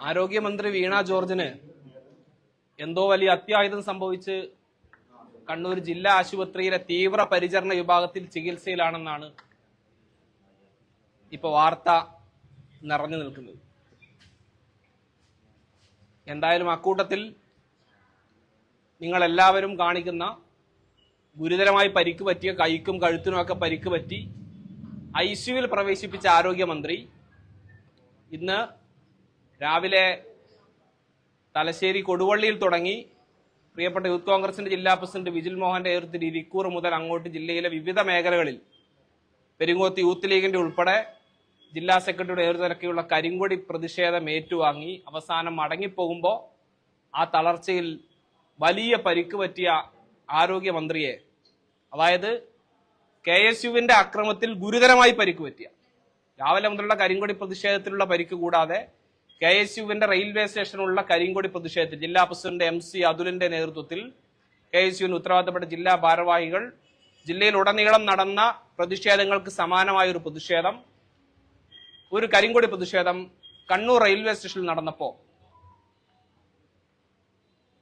ആരോഗ്യമന്ത്രി വീണ ജോർജിന് എന്തോ വലിയ അത്യാഹിതം സംഭവിച്ച് കണ്ണൂർ ജില്ലാ ആശുപത്രിയിലെ തീവ്ര പരിചരണ വിഭാഗത്തിൽ ചികിത്സയിലാണെന്നാണ് ഇപ്പൊ വാർത്ത നിറഞ്ഞു നിൽക്കുന്നത്. എന്തായാലും അക്കൂട്ടത്തിൽ നിങ്ങൾ എല്ലാവരും കാണിക്കുന്ന ഗുരുതരമായി പരിക്ക് പറ്റിയ കൈക്കും കഴുത്തിനുമൊക്കെ പരിക്ക് പറ്റി ഐസിയുവിൽ പ്രവേശിപ്പിച്ച ആരോഗ്യമന്ത്രി ഇന്ന് രാവിലെ തലശ്ശേരി കൊടുവള്ളിയിൽ തുടങ്ങി പ്രിയപ്പെട്ട യൂത്ത് കോൺഗ്രസിന്റെ ജില്ലാ പ്രസിഡന്റ് വിജിൽ മോഹന്റെ നേതൃത്വത്തിൽ ഇരിക്കൂർ മുതൽ അങ്ങോട്ട് ജില്ലയിലെ വിവിധ മേഖലകളിൽ പെരിങ്ങോത്ത് യൂത്ത് ലീഗിന്റെ ഉൾപ്പെടെ ജില്ലാ സെക്രട്ടറിയുടെ നേതൃത്വത്തിലൊക്കെയുള്ള കരിങ്കൊടി പ്രതിഷേധം ഏറ്റുവാങ്ങി അവസാനം മടങ്ങിപ്പോകുമ്പോൾ ആ തളർച്ചയിൽ വലിയ പരിക്ക് പറ്റിയ ആരോഗ്യമന്ത്രിയെ, അതായത് KSUവിന്റെ അക്രമത്തിൽ ഗുരുതരമായി പരിക്ക് പറ്റിയ, രാവിലെ മുതലുള്ള കരിങ്കൊടി പ്രതിഷേധത്തിലുള്ള പരിക്ക് കൂടാതെ KSUവിന്റെ റെയിൽവേ സ്റ്റേഷനിലുള്ള കരിങ്കൊടി പ്രതിഷേധത്തിൽ ജില്ലാ പ്രസിഡന്റ് MC അതുലിന്റെ നേതൃത്വത്തിൽ KSUവിന് ഉത്തരവാദിത്തപ്പെട്ട ജില്ലാ ഭാരവാഹികൾ ജില്ലയിലുടനീളം നടന്ന പ്രതിഷേധങ്ങൾക്ക് സമാനമായ ഒരു പ്രതിഷേധം, ഒരു കരിങ്കൊടി പ്രതിഷേധം കണ്ണൂർ റെയിൽവേ സ്റ്റേഷനിൽ നടന്നപ്പോ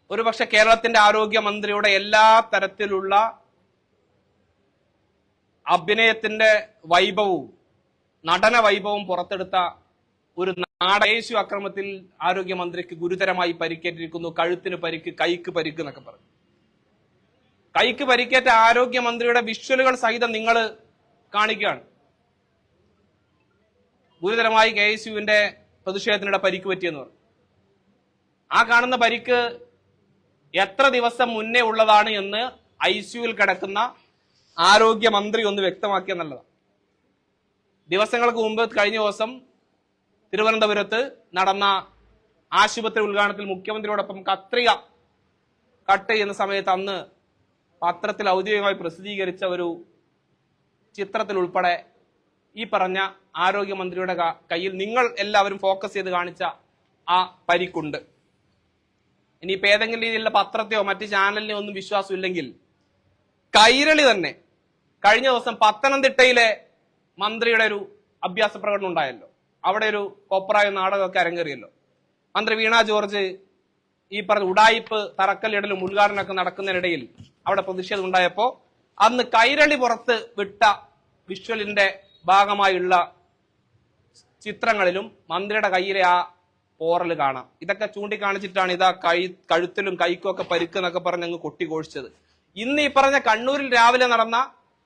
ഒരുപക്ഷെ കേരളത്തിന്റെ ആരോഗ്യമന്ത്രിയുടെ എല്ലാ തരത്തിലുള്ള അഭിനയത്തിന്റെ വൈഭവവും നടന വൈഭവവും പുറത്തെടുത്ത ഒരു KSU അക്രമത്തിൽ ആരോഗ്യമന്ത്രിക്ക് ഗുരുതരമായി പരിക്കേറ്റിരിക്കുന്നു. കഴുത്തിന് പരിക്ക്, കൈക്ക് പരിക്ക് എന്നൊക്കെ പറഞ്ഞു. കൈക്ക് പരിക്കേറ്റ ആരോഗ്യമന്ത്രിയുടെ വിഷ്വലുകൾ സഹിതം നിങ്ങൾ കാണിക്കുകയാണ്. ഗുരുതരമായി KSUവിന്റെ പ്രതിഷേധത്തിനിടെ പരിക്ക് പറ്റിയെന്ന് പറഞ്ഞു. ആ കാണുന്ന പരിക്ക് എത്ര ദിവസം മുന്നേ ഉള്ളതാണ് എന്ന് ICUവിൽ കിടക്കുന്ന ആരോഗ്യമന്ത്രി ഒന്ന് വ്യക്തമാക്കിയെന്നുള്ളതാണ്. ദിവസങ്ങൾക്ക് മുമ്പ് കഴിഞ്ഞ ദിവസം തിരുവനന്തപുരത്ത് നടന്ന ആശുപത്രി ഉദ്ഘാടനത്തിൽ മുഖ്യമന്ത്രിയോടൊപ്പം കത്രിക കട്ട് ചെയ്യുന്ന സമയത്ത് അന്ന് പത്രത്തിൽ ഔദ്യോഗികമായി പ്രസിദ്ധീകരിച്ച ഒരു ചിത്രത്തിൽ ഉൾപ്പെടെ ഈ പറഞ്ഞ ആരോഗ്യമന്ത്രിയുടെ കയ്യിൽ നിങ്ങൾ എല്ലാവരും ഫോക്കസ് ചെയ്ത് കാണിച്ച ആ പരിക്കുണ്ട്. ഇനിയിപ്പോ ഏതെങ്കിലും രീതിയിലുള്ള പത്രത്തെയോ മറ്റ് ചാനലിനെയോ ഒന്നും വിശ്വാസമില്ലെങ്കിൽ കൈരളി തന്നെ കഴിഞ്ഞ ദിവസം പത്തനംതിട്ടയിലെ മന്ത്രിയുടെ ഒരു അഭ്യാസ പ്രകടനം ഉണ്ടായല്ലോ. അവിടെ ഒരു കോപ്രായ നാടകമൊക്കെ അരങ്ങേറിയല്ലോ. മന്ത്രി വീണ ജോർജ് ഈ പറഞ്ഞ ഉഡായിപ്പ് തറക്കല്ലിടലും ഉദ്ഘാടനമൊക്കെ നടക്കുന്നതിനിടയിൽ അവിടെ പ്രതിഷേധം ഉണ്ടായപ്പോ അന്ന് കൈരളി പുറത്ത് വിട്ട വിഷ്വലിന്റെ ഭാഗമായുള്ള ചിത്രങ്ങളിലും മന്ത്രിയുടെ കയ്യിലെ ആ പോറൽ കാണാം. ഇതൊക്കെ ചൂണ്ടിക്കാണിച്ചിട്ടാണ് ഇതാ കഴുത്തിലും കൈക്കും ഒക്കെ പരിക്ക് എന്നൊക്കെ പറഞ്ഞ് അങ്ങ് കൊട്ടിഘോഷിച്ചത്. ഇന്ന് ഈ പറഞ്ഞ കണ്ണൂരിൽ രാവിലെ നടന്ന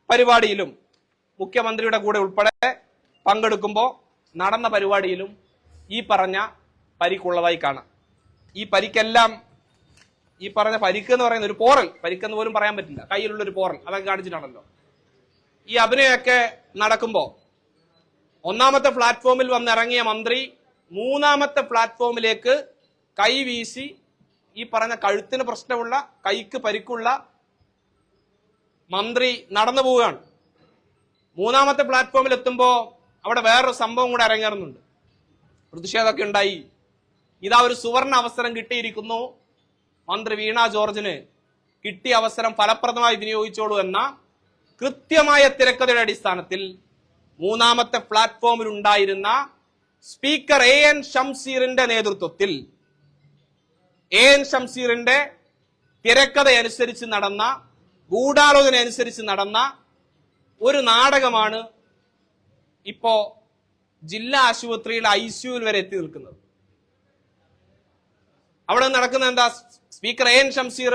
പരിപാടിയിലും മുഖ്യമന്ത്രിയുടെ കൂടെ ഉൾപ്പെടെ പങ്കെടുക്കുമ്പോൾ നടന്ന പരിപാടിയിലും ഈ പറഞ്ഞ പരിക്കുള്ളതായി കാണാം. ഈ പരിക്കെല്ലാം ഈ പറഞ്ഞ പരിക്ക് എന്ന് പറയുന്ന ഒരു പോറൽ, പരിക്കെന്ന് പോലും പറയാൻ പറ്റില്ല, കയ്യിലുള്ള ഒരു പോറൽ അതൊക്കെ കാണിച്ചിട്ടാണല്ലോ ഈ അഭിനയമൊക്കെ നടക്കുമ്പോ ഒന്നാമത്തെ പ്ലാറ്റ്ഫോമിൽ വന്നിറങ്ങിയ മന്ത്രി മൂന്നാമത്തെ പ്ലാറ്റ്ഫോമിലേക്ക് കൈ വീശി ഈ പറഞ്ഞ കഴുത്തിന് പ്രശ്നമുള്ള കൈക്ക് പരിക്കുള്ള മന്ത്രി നടന്നു പോവുകയാണ്. മൂന്നാമത്തെ പ്ലാറ്റ്ഫോമിൽ എത്തുമ്പോ അവിടെ വേറൊരു സംഭവം കൂടെ അരങ്ങേറുന്നുണ്ട്. പ്രതിഷേധമൊക്കെ ഉണ്ടായി. ഇതാ ഒരു സുവർണ അവസരം കിട്ടിയിരിക്കുന്നു, മന്ത്രി വീണ ജോർജിന് കിട്ടിയ അവസരം ഫലപ്രദമായി വിനിയോഗിച്ചോളൂ എന്ന കൃത്യമായ തിരക്കഥയുടെ അടിസ്ഥാനത്തിൽ മൂന്നാമത്തെ പ്ലാറ്റ്ഫോമിൽ ഉണ്ടായിരുന്ന സ്പീക്കർ AN ഷംസീറിന്റെ നേതൃത്വത്തിൽ AN ഷംസീറിന്റെ തിരക്കഥയനുസരിച്ച് നടന്ന, ഗൂഢാലോചന അനുസരിച്ച് നടന്ന ഒരു നാടകമാണ് ഇപ്പോ ജില്ലാ ആശുപത്രിയിൽ ICUവിൽ വരെ എത്തി നിൽക്കുന്നത്. അവിടെ നടക്കുന്ന എന്താ? സ്പീക്കർ AN ഷംസീർ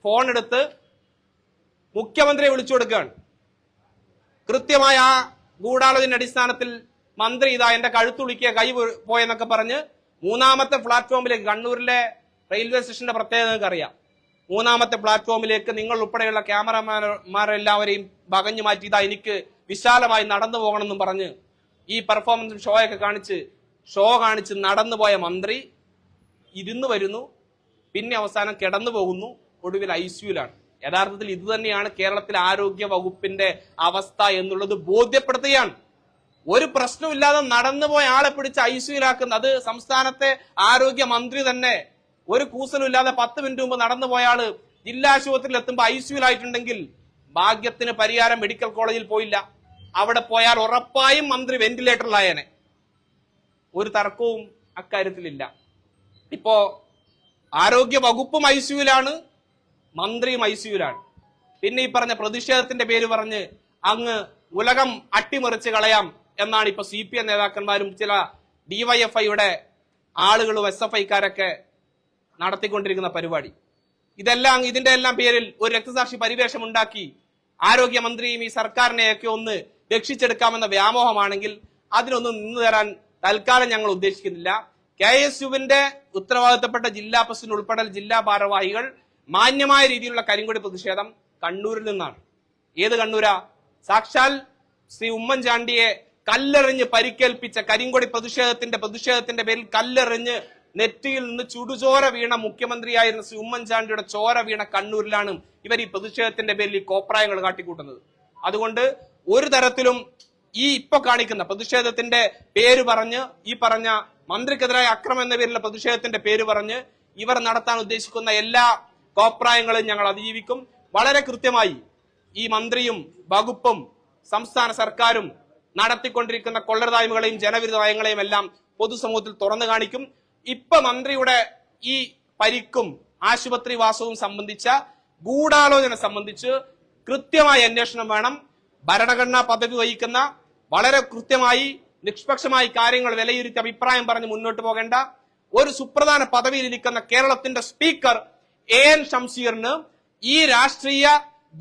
ഫോൺ എടുത്ത് മുഖ്യമന്ത്രിയെ വിളിച്ചു കൊടുക്കുകയാണ്. കൃത്യമായ ആ ഗൂഢാലോചന അടിസ്ഥാനത്തിൽ മന്ത്രി ഇതാ എന്റെ കഴുത്തുളിക്കുക, കൈ പോയെന്നൊക്കെ പറഞ്ഞ് മൂന്നാമത്തെ പ്ലാറ്റ്ഫോമിലേക്ക്, കണ്ണൂരിലെ റെയിൽവേ സ്റ്റേഷന്റെ പ്രത്യേകത നിങ്ങൾക്ക് അറിയാം, മൂന്നാമത്തെ പ്ലാറ്റ്ഫോമിലേക്ക് നിങ്ങൾ ഉൾപ്പെടെയുള്ള ക്യാമറമാരെല്ലാവരെയും വകഞ്ഞു മാറ്റി ഇതാ എനിക്ക് വിശാലമായി നടന്നു പോകണമെന്നും പറഞ്ഞ് ഈ പെർഫോമൻസ് ഷോയൊക്കെ കാണിച്ച് നടന്നുപോയ മന്ത്രി ഇരുന്ന് വരുന്നു, പിന്നെ അവസാനം കിടന്നു പോകുന്നു, ഒടുവിൽ ICUവിലാണ്. യഥാർത്ഥത്തിൽ ഇത് തന്നെയാണ് കേരളത്തിലെ ആരോഗ്യ വകുപ്പിന്റെ അവസ്ഥ എന്നുള്ളത് ബോധ്യപ്പെടുത്തുകയാണ്. ഒരു പ്രശ്നമില്ലാതെ നടന്നുപോയ ആളെ പിടിച്ച് ICUവിലാക്കുന്ന, അത് സംസ്ഥാനത്തെ ആരോഗ്യ മന്ത്രി തന്നെ ഒരു കൂസലും ഇല്ലാതെ 10 മിനിറ്റ് മുമ്പ് നടന്നുപോയ ആള് ജില്ലാ ആശുപത്രിയിൽ എത്തുമ്പോൾ ICUവിലായിട്ടുണ്ടെങ്കിൽ ഭാഗ്യത്തിന് പരിയാരം മെഡിക്കൽ കോളേജിൽ പോയില്ല. അവിടെ പോയാൽ ഉറപ്പായും മന്ത്രി വെന്റിലേറ്ററിലായേനെ. ഒരു തർക്കവും അക്കാര്യത്തിലില്ല. ഇപ്പോ ആരോഗ്യ വകുപ്പും ഐസിയുലാണ്, മന്ത്രിയും ഐസിയുലാണ്. പിന്നെ ഈ പറഞ്ഞ പ്രതിഷേധത്തിന്റെ പേര് പറഞ്ഞ് അങ്ങ് ഉലകം അട്ടിമറിച്ച് കളയാം എന്നാണ് ഇപ്പൊ CPM നേതാക്കന്മാരും ചില DYFIയുടെ ആളുകളും SFIക്കാരൊക്കെ നടത്തിക്കൊണ്ടിരിക്കുന്ന പരിപാടി. ഇതിന്റെ എല്ലാം പേരിൽ ഒരു രക്തസാക്ഷി പരിവേഷം ഉണ്ടാക്കി ആരോഗ്യമന്ത്രിയും ഈ സർക്കാരിനെയൊക്കെ ഒന്ന് രക്ഷിച്ചെടുക്കാമെന്ന വ്യാമോഹമാണെങ്കിൽ അതിനൊന്നും നിന്നു തരാൻ തൽക്കാലം ഞങ്ങൾ ഉദ്ദേശിക്കുന്നില്ല. KSUവിന്റെ ഉത്തരവാദിത്തപ്പെട്ട ജില്ലാ പ്രസിഡന്റ് ഉൾപ്പെടെ ജില്ലാ ഭാരവാഹികൾ മാന്യമായ രീതിയിലുള്ള കരിങ്കൊടി പ്രതിഷേധം കണ്ണൂരിൽ നിന്നാണ്. ഏത് കണ്ണൂരാ? സാക്ഷാൽ ശ്രീ ഉമ്മൻചാണ്ടിയെ കല്ലെറിഞ്ഞ് പരിക്കേൽപ്പിച്ച കരിങ്കൊടി പ്രതിഷേധത്തിന്റെ പേരിൽ കല്ലെറിഞ്ഞ് നെറ്റിയിൽ നിന്ന് ചുടുചോര വീണ മുഖ്യമന്ത്രിയായിരുന്ന ശ്രീ ഉമ്മൻചാണ്ടിയുടെ ചോര വീണ കണ്ണൂരിലാണ് ഇവർ ഈ പ്രതിഷേധത്തിന്റെ പേരിൽ ഈ കോപ്രായങ്ങൾ കാട്ടിക്കൂട്ടുന്നത്. അതുകൊണ്ട് ഒരു തരത്തിലും ഈ ഇപ്പൊ കാണിക്കുന്ന പ്രതിഷേധത്തിന്റെ പേര് പറഞ്ഞ് ഈ പറഞ്ഞ മന്ത്രിക്കെതിരായ അക്രമം എന്ന പേരിലുള്ള പ്രതിഷേധത്തിന്റെ പേര് പറഞ്ഞ് ഇവർ നടത്താൻ ഉദ്ദേശിക്കുന്ന എല്ലാ കോപ്രായങ്ങളും ഞങ്ങൾ അതിജീവിക്കും. വളരെ കൃത്യമായി ഈ മന്ത്രിയും വകുപ്പും സംസ്ഥാന സർക്കാരും നടത്തിക്കൊണ്ടിരിക്കുന്ന കൊള്ളരുതായ്മകളെയും ജനവിരുദ്ധ നയങ്ങളെയും എല്ലാം പൊതുസമൂഹത്തിൽ തുറന്നു കാണിക്കും. ഇപ്പൊ മന്ത്രിയുടെ ഈ പരിക്കും ആശുപത്രി വാസവും സംബന്ധിച്ച ഗൂഢാലോചന സംബന്ധിച്ച് കൃത്യമായ അന്വേഷണം വേണം. ഭരണഘടനാ പദവി വഹിക്കുന്ന വളരെ കൃത്യമായി നിഷ്പക്ഷമായി കാര്യങ്ങൾ വിലയിരുത്തി അഭിപ്രായം പറഞ്ഞ് മുന്നോട്ട് പോകേണ്ട ഒരു സുപ്രധാന പദവിയിലിരിക്കുന്ന കേരളത്തിന്റെ സ്പീക്കർ AN ഷംസീറിന് ഈ രാഷ്ട്രീയ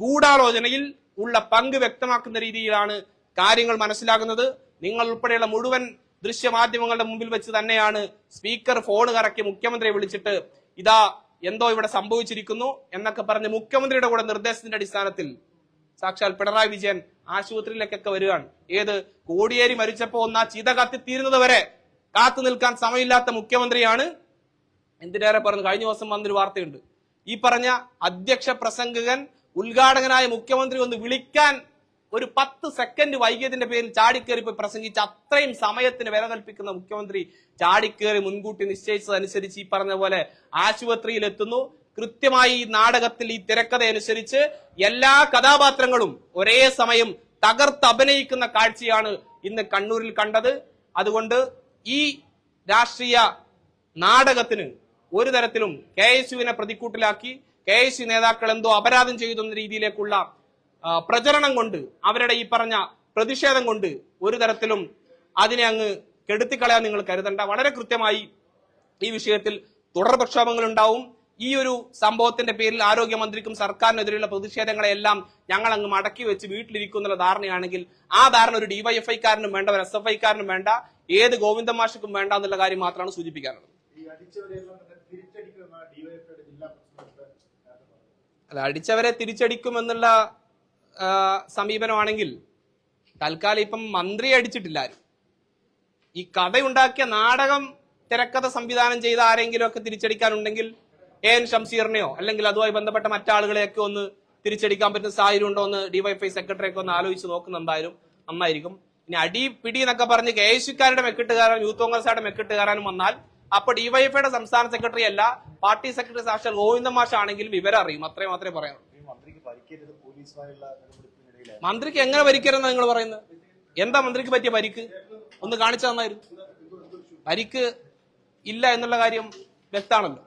ഗൂഢാലോചനയിൽ ഉള്ള പങ്ക് വ്യക്തമാക്കുന്ന രീതിയിലാണ് കാര്യങ്ങൾ മനസ്സിലാകുന്നത്. നിങ്ങൾ ഉൾപ്പെടെയുള്ള മുഴുവൻ ദൃശ്യമാധ്യമങ്ങളുടെ മുമ്പിൽ വെച്ച് തന്നെയാണ് സ്പീക്കർ ഫോൺ കറക്കി മുഖ്യമന്ത്രിയെ വിളിച്ചിട്ട് ഇതാ എന്തോ ഇവിടെ സംഭവിച്ചിരിക്കുന്നു എന്നൊക്കെ പറഞ്ഞ് മുഖ്യമന്ത്രിയുടെ കൂടെ നിർദ്ദേശത്തിന്റെ അടിസ്ഥാനത്തിൽ സാക്ഷാൽ പിണറായി വിജയൻ ആശുപത്രിയിലേക്കൊക്കെ വരികയാണ്. ഏത് കോടിയേരി മരിച്ചപ്പോ ഒന്ന് ആ ചിത കത്തിത്തീരുന്നത് വരെ കാത്തു നിൽക്കാൻ സമയമില്ലാത്ത മുഖ്യമന്ത്രിയാണ്. എന്തിനേറെ പറഞ്ഞു, കഴിഞ്ഞ ദിവസം വന്നൊരു വാർത്തയുണ്ട്, ഈ പറഞ്ഞ അധ്യക്ഷ പ്രസംഗകൻ ഉദ്ഘാടകനായ മുഖ്യമന്ത്രി ഒന്ന് വിളിക്കാൻ ഒരു 10 സെക്കൻഡ് വൈകിയതിന്റെ പേരിൽ ചാടിക്കേറി പോയി പ്രസംഗിച്ച് അത്രയും സമയത്തിന് വില കൽപ്പിക്കുന്ന മുഖ്യമന്ത്രി ചാടിക്കേറി മുൻകൂട്ടി നിശ്ചയിച്ചതനുസരിച്ച് ഈ പറഞ്ഞ പോലെ ആശുപത്രിയിൽ എത്തുന്നു. കൃത്യമായി ഈ നാടകത്തിൽ ഈ തിരക്കഥ അനുസരിച്ച് എല്ലാ കഥാപാത്രങ്ങളും ഒരേ സമയം തകർത്ത് അഭിനയിക്കുന്ന കാഴ്ചയാണ് ഇന്ന് കണ്ണൂരിൽ കണ്ടത്. അതുകൊണ്ട് ഈ രാഷ്ട്രീയ നാടകത്തിന് ഒരു തരത്തിലും KSUവിനെ പ്രതിക്കൂട്ടിലാക്കി KSU നേതാക്കൾ എന്തോ അപരാധം ചെയ്തെന്ന രീതിയിലേക്കുള്ള പ്രചരണം കൊണ്ട് അവരുടെ ഈ പറഞ്ഞ പ്രതിഷേധം കൊണ്ട് ഒരു തരത്തിലും അതിനെ അങ്ങ് കെടുത്തിക്കളയാൻ നിങ്ങൾ കരുതണ്ട. വളരെ കൃത്യമായി ഈ വിഷയത്തിൽ തുടർ പ്രക്ഷോഭങ്ങൾ ഉണ്ടാവും. ഈ ഒരു സംഭവത്തിന്റെ പേരിൽ ആരോഗ്യമന്ത്രിക്കും സർക്കാരിനെതിരെയുള്ള പ്രതിഷേധങ്ങളെല്ലാം ഞങ്ങൾ അങ്ങ് മടക്കി വെച്ച് വീട്ടിലിരിക്കുന്ന ധാരണയാണെങ്കിൽ ആ ധാരണ ഒരു DYFIക്കാരനും വേണ്ട, ഒരു SFIക്കാരനും വേണ്ട, ഏത് ഗോവിന്ദൻ മാഷക്കും വേണ്ട എന്നുള്ള കാര്യം മാത്രമാണ് സൂചിപ്പിക്കാനുള്ളത്. അല്ല, അടിച്ചവരെ തിരിച്ചടിക്കുമെന്നുള്ള സമീപനമാണെങ്കിൽ തൽക്കാലം ഇപ്പം മന്ത്രി അടിച്ചിട്ടില്ല ആരും. ഈ കഥയുണ്ടാക്കിയ നാടകം തിരക്കഥ സംവിധാനം ചെയ്ത ആരെങ്കിലും ഒക്കെ തിരിച്ചടിക്കാനുണ്ടെങ്കിൽ AN ഷംസീറിനെയോ അല്ലെങ്കിൽ അതുമായി ബന്ധപ്പെട്ട മറ്റാളുകളെയൊക്കെ ഒന്ന് തിരിച്ചടിക്കാൻ പറ്റുന്ന സാഹചര്യം ഉണ്ടോ എന്ന് DYFI സെക്രട്ടറിയൊക്കെ ഒന്ന് ആലോചിച്ച് നോക്കുന്ന എന്തായാലും നന്നായിരിക്കും. ഇനി അടി പിടി എന്നൊക്കെ പറഞ്ഞ് KSUക്കാരുടെ മെക്കിട്ട് കയറാനും യൂത്ത് കോൺഗ്രസുകാരുടെ മെക്കിട്ട് കയറാനും വന്നാൽ അപ്പൊ DYFIയുടെ സംസ്ഥാന സെക്രട്ടറി അല്ല, പാർട്ടി സെക്രട്ടറി സാക്ഷാൽ ഗോവിന്ദൻ മാഷ് ആണെങ്കിൽ വിവരം അറിയും. അത്രേ മാത്രമേ പറയാനുള്ളൂ. മന്ത്രിക്ക് എങ്ങനെ പരിക്കരുതെന്ന് നിങ്ങൾ പറയുന്നത്? എന്താ മന്ത്രിക്ക് പറ്റിയ പരിക്ക്? ഒന്ന് കാണിച്ചു തന്നായിരുന്നു. പരിക്ക് ഇല്ല എന്നുള്ള കാര്യം വ്യക്തമാണല്ലോ.